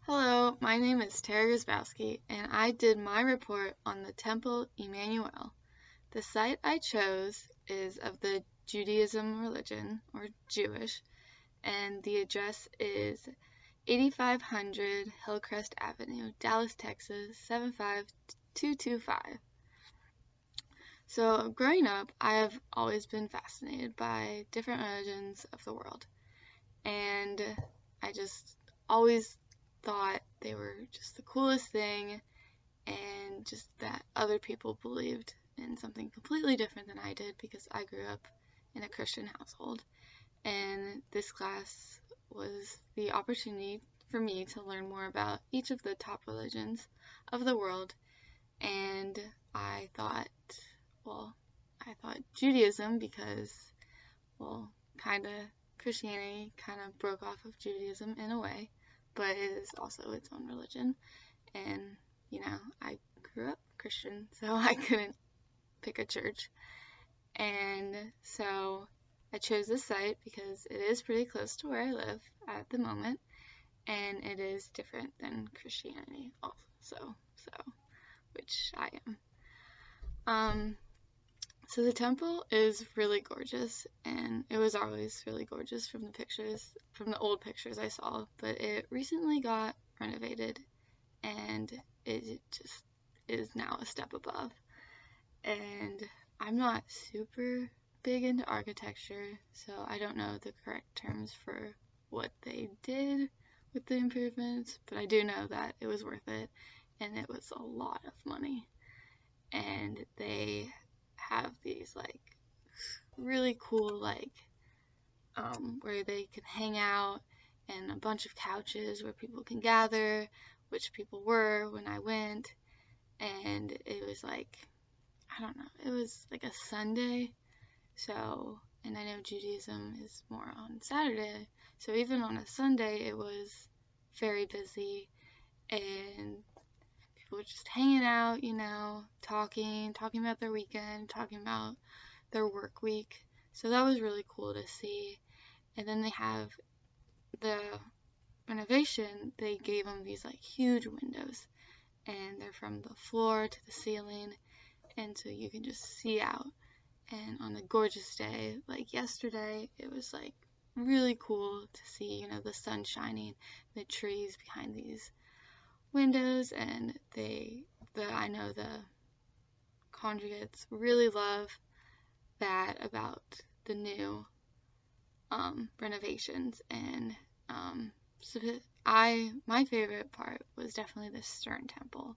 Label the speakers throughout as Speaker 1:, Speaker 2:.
Speaker 1: Hello, my name is Tara Grzybowski, and I did my report on the Temple Emmanuel. The site I chose is of the Judaism religion, or Jewish, and the address is 8500 Hillcrest Avenue, Dallas, Texas 75225. So, growing up, I have always been fascinated by different religions of the world, and I just always thought they were just the coolest thing, and just that other people believed in something completely different than I did because I grew up in a Christian household. And this class was the opportunity for me to learn more about each of the top religions of the world. And I thought, well, I thought Judaism because, well, kind of Christianity kind of broke off of Judaism in a way, but it is also its own religion. And, I grew up Christian, so I couldn't pick a church. And so I chose this site because it is pretty close to where I live at the moment, and it is different than Christianity also, which I am. So the temple is really gorgeous, and it was always really gorgeous from the old pictures I saw, but it recently got renovated, and it just is now a step above. And I'm not super big into architecture, so I don't know the correct terms for what they did with the improvements, but I do know that it was worth it, and it was a lot of money. And they have these really cool where they can hang out, and a bunch of couches where people can gather, which people were when I went. And it was I don't know, it was like a Sunday. So, and I know Judaism is more on Saturday, so even on a Sunday it was very busy, and people were just hanging out, talking about their weekend, talking about their work week. So that was really cool to see. And then they have the renovation, they gave them these huge windows, and they're from the floor to the ceiling, and so you can just see out. And on a gorgeous day like yesterday, it was really cool to see, the sun shining, the trees behind these windows, and I know the conjugates really love that about the new renovations. And so my favorite part was definitely the Stern Temple,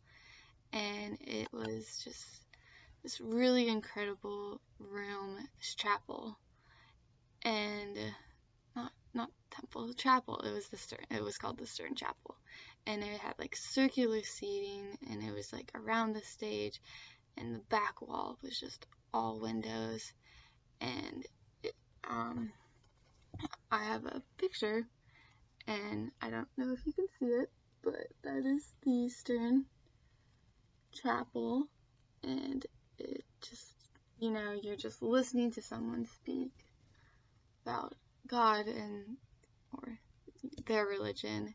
Speaker 1: and it was just this really incredible room, this chapel, and not temple, chapel. It was called the Stern Chapel, and it had circular seating, and it was around the stage, and the back wall was just all windows. And I have a picture, and I don't know if you can see it, but that is the Stern Chapel, and it just, you're just listening to someone speak about God or their religion,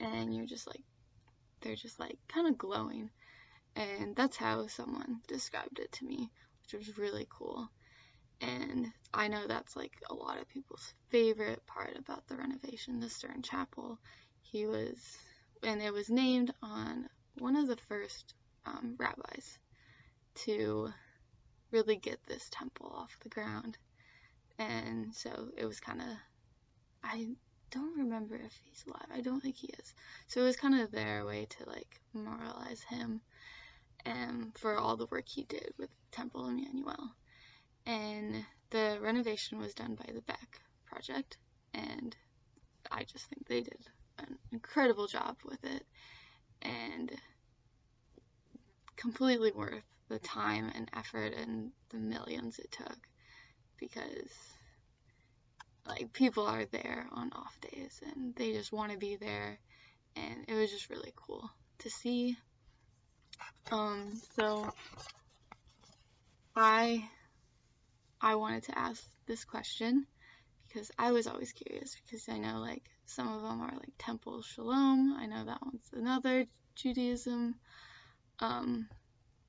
Speaker 1: and they're just kind of glowing. And that's how someone described it to me, which was really cool. And I know that's a lot of people's favorite part about the renovation, the Stern Chapel. And it was named on one of the first rabbis to really get this temple off the ground. And so it was I don't remember if he's alive. I don't think he is. So it was kind of their way to memorialize him and for all the work he did with Temple Emmanuel. And the renovation was done by the Beck Project, and I just think they did an incredible job with it, and completely worth the time and effort and the millions it took, because people are there on off days and they just want to be there, and it was just really cool to see. So I wanted to ask this question because I was always curious, because I know like some of them are like Temple Shalom. I know that one's another Judaism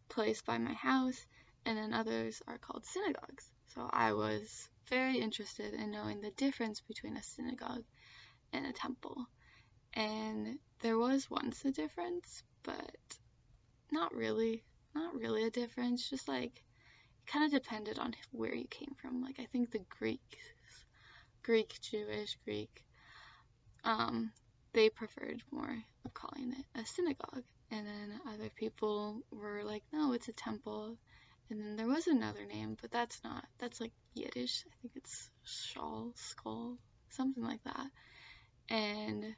Speaker 1: place by my house, and then others are called synagogues. So I was very interested in knowing the difference between a synagogue and a temple. And there was once a difference, but not really a difference, just like it kind of depended on where you came from. Like I think the Jewish, they preferred more of calling it a synagogue. And then other people were like, no, it's a temple. And then there was another name, but that's like Yiddish. I think it's skull, something like that. And,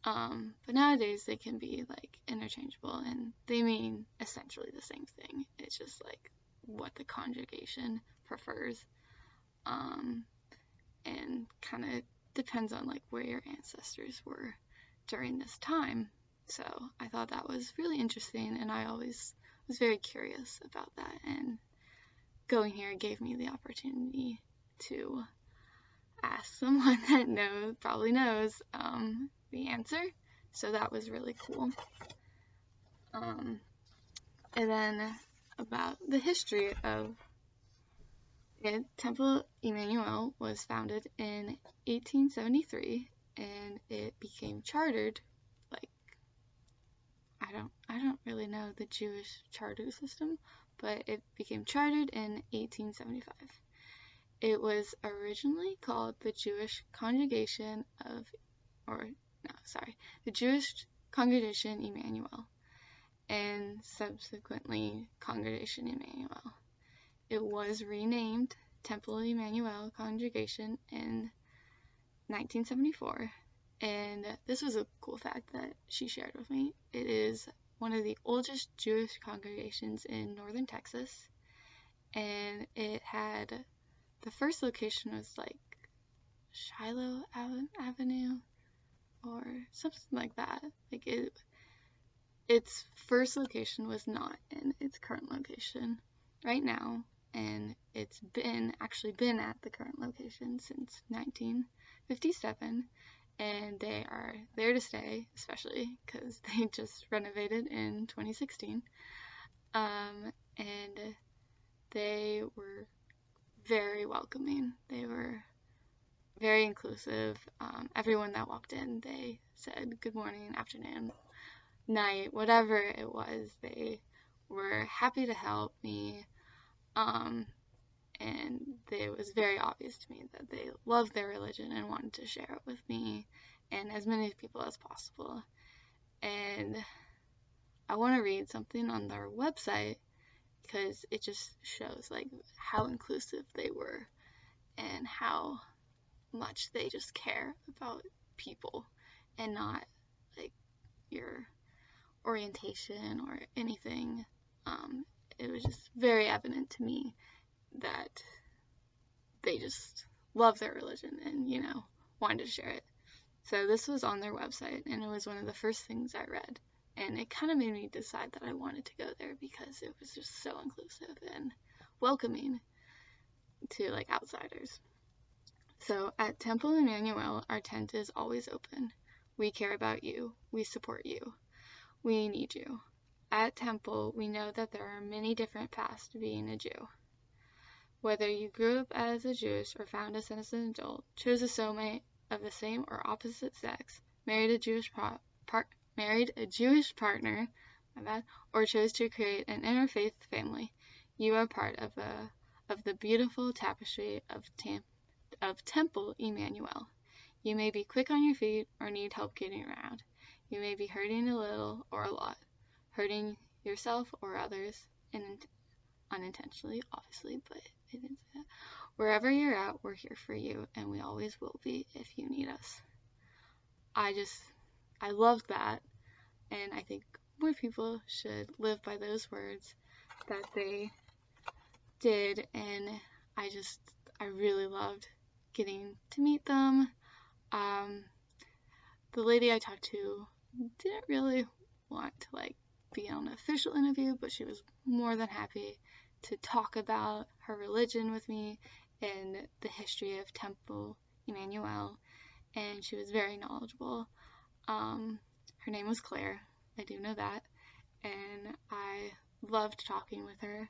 Speaker 1: but nowadays they can be like interchangeable, and they mean essentially the same thing. It's just like what the congregation prefers. And kind of depends on like where your ancestors were during this time. So I thought that was really interesting, and I always was very curious about that, and going here gave me the opportunity to ask someone that probably knows the answer. So that was really cool. And then about the history of it, Temple Emmanuel was founded in 1873, and it became chartered, like, I don't really know the Jewish charter system, but it became chartered in 1875. It was originally called the Jewish Congregation the Jewish Congregation Emmanuel, and subsequently Congregation Emmanuel. It was renamed Temple Emmanuel Congregation in 1974, and this was a cool fact that she shared with me. It is one of the oldest Jewish congregations in northern Texas, and it had, the first location was like Shiloh Avenue or something like that. Like its first location was not in its current location right now, and it's actually been at the current location since 1957, and they are there to stay, especially because they just renovated in 2016, and they were very welcoming. They were very inclusive. Everyone that walked in, they said good morning, afternoon, night, whatever it was. They were happy to help me, and it was very obvious to me that they loved their religion and wanted to share it with me and as many people as possible. And I want to read something on their website, because it just shows like how inclusive they were and how much they just care about people and not like your orientation or anything. It was just very evident to me that they just love their religion and, wanted to share it. So this was on their website, and it was one of the first things I read, and it kind of made me decide that I wanted to go there because it was just so inclusive and welcoming to like outsiders. So at Temple Emmanuel, our tent is always open. We care about you. We support you. We need you. At Temple, we know that there are many different paths to being a Jew. Whether you grew up as a Jewish or found us as an adult, chose a soulmate of the same or opposite sex, married a Jewish partner, or chose to create an interfaith family, you are part of the beautiful tapestry of Temple Emmanuel. You may be quick on your feet or need help getting around. You may be hurting a little or a lot, hurting yourself or others, and unintentionally, obviously, but it is that. Wherever you're at, we're here for you, and we always will be if you need us. I love that, and I think more people should live by those words that they did, and I really loved getting to meet them. The lady I talked to didn't really want to be on an official interview, but she was more than happy to talk about her religion with me in the history of Temple Emmanuel, and she was very knowledgeable. Her name was Claire, I do know that, and I loved talking with her,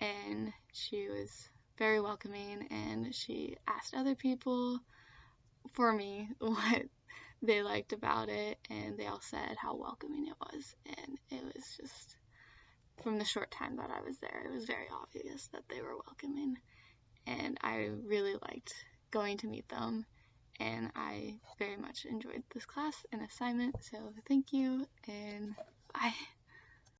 Speaker 1: and she was very welcoming, and she asked other people for me what they liked about it, and they all said how welcoming it was, and it was just, from the short time that I was there, it was very obvious that they were welcoming, and I really liked going to meet them, and I very much enjoyed this class and assignment, so thank you, and bye.